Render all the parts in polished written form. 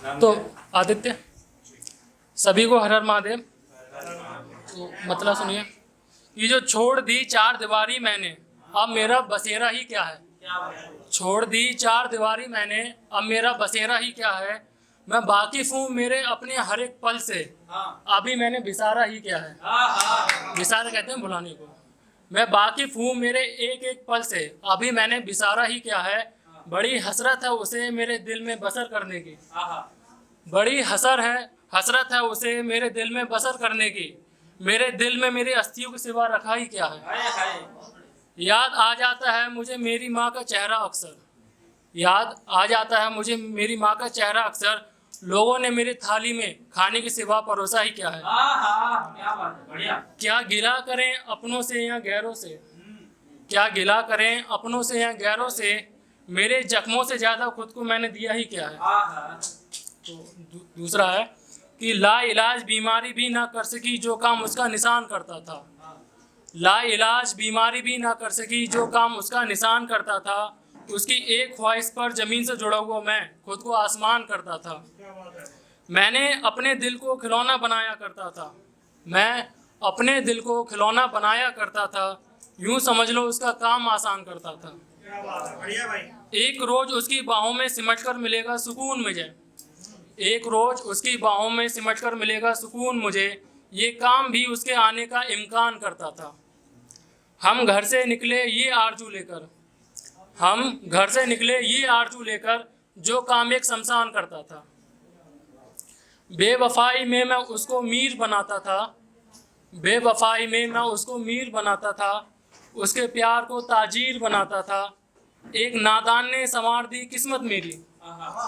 तो आदित्य, सभी को हर हर महादेव। तो मतलब सुनिए, ये जो छोड़ दी चार दीवारी मैंने, अब मेरा बसेरा ही क्या है। छोड़ दी चार दीवारी मैंने, अब मेरा बसेरा ही क्या है। मैं वाकिफ हूँ मेरे अपने हर एक पल से, अभी मैंने बिसारा ही क्या है। बिसारा कहते हैं भुलाने को। मैं वाकिफ हूँ मेरे एक एक पल से, अभी मैंने बिसारा ही क्या है। बड़ी हसरत है उसे मेरे दिल में बसर करने की, बड़ी हसरत है उसे मेरे दिल में बसर करने की। मेरे दिल में मेरी अस्थियों के सिवा रखा ही क्या है। याद आ जाता है मुझे मेरी माँ का चेहरा अक्सर, याद आ जाता है मुझे मेरी माँ का चेहरा अक्सर। लोगों ने मेरी थाली में खाने के सिवा परोसा ही क्या है। क्या गिला करें अपनों से या गैरों से, क्या गिला करें अपनों से या गैरों से। मेरे जख्मों से ज्यादा खुद को मैंने दिया ही क्या है। तो दूसरा है कि ला इलाज बीमारी भी ना कर सकी जो काम उसका निशान करता था। ला इलाज बीमारी भी ना कर सकी जो काम उसका निशान करता था। उसकी एक ख्वाहिश पर जमीन से जुड़ा हुआ मैं खुद को आसमान करता था। मैंने अपने दिल को खिलौना बनाया करता था, मैं अपने दिल को खिलौना बनाया करता था। यूं समझ लो उसका काम आसान करता था। एक रोज उसकी बाहों में सिमट कर मिलेगा सुकून मुझे, एक रोज उसकी बाहों में सिमट कर मिलेगा सुकून मुझे। ये काम भी उसके आने का इम्कान करता था। हम घर से निकले ये आरजू लेकर, हम घर से निकले ये आरजू लेकर, जो काम एक शमशान करता था। बेवफाई में मैं उसको मीर बनाता था, बेवफाई में मैं उसको मीर बनाता था। उसके प्यार को ताजीर बनाता था। एक नादान ने संवार दी किस्मत मेरी,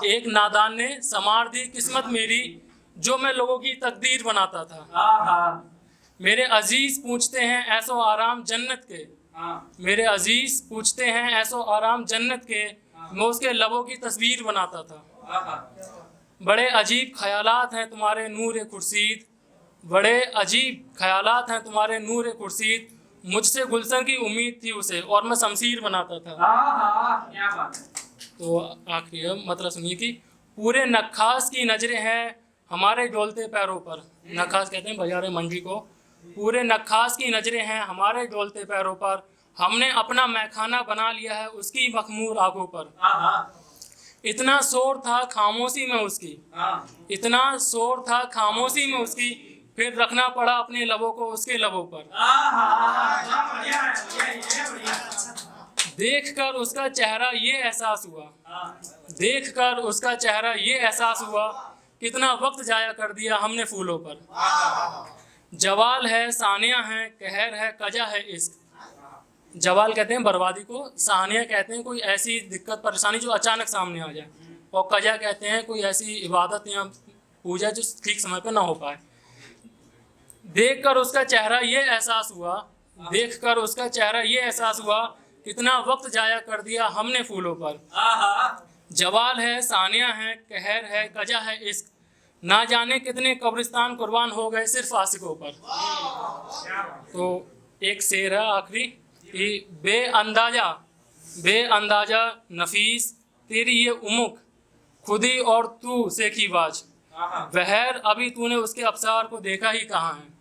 एक नादान ने संवार दी किस्मत मेरी, जो मैं लोगों की तकदीर बनाता था। मेरे अजीज पूछते हैं ऐसो आराम जन्नत के, मेरे अजीज पूछते हैं ऐसो आराम जन्नत के। मैं उसके लबों की तस्वीर बनाता था। बड़े अजीब ख्यालात हैं तुम्हारे नूर खुर्शीद, बड़े अजीब ख्यालात हैं तुम्हारे नूर खुर्शीद। मुझसे गुलशन की उम्मीद थी उसे और मैं शमशीर बनाता था। क्या बात है। तो आखिरी मतलब सुनिए कि पूरे नक्खास की नजरें हैं हमारे डोलते पैरों पर। नक्खास कहते हैं बाजार मंडी को। पूरे नक्खास की नजरें हैं हमारे डोलते पैरों पर। हमने अपना मैखाना बना लिया है उसकी मखमूर आंखों पर। इतना शोर था खामोशी में उसकी, इतना शोर था खामोशी में उसकी, फिर रखना पड़ा अपने लबों को उसके लबों पर। देखकर उसका चेहरा ये एहसास हुआ, देखकर उसका चेहरा ये एहसास हुआ, कितना वक्त जाया कर दिया हमने फूलों पर। जवाल है सानिया है कहर है कजा है इश्क। जवाल कहते हैं बर्बादी को, सानिया कहते हैं कोई ऐसी दिक्कत परेशानी जो अचानक सामने आ जाए, और कजा कहते हैं कोई ऐसी इबादत या पूजा जो ठीक समय पर ना हो पाए। देखकर उसका चेहरा ये एहसास हुआ, देखकर उसका चेहरा ये एहसास हुआ, कितना वक्त जाया कर दिया हमने फूलों पर। जवाल है सानिया है कहर है कजा है इश्क, ना जाने कितने कब्रिस्तान कुर्बान हो गए सिर्फ आशिकों पर। तो एक शेर है आखिरी कि बेअंदाजा बेअंदाजा नफीस तेरी ये उमुक, खुदी और तू सेखी बाज। बहर अभी तूने उसके अब्सार को देखा ही कहाँ है।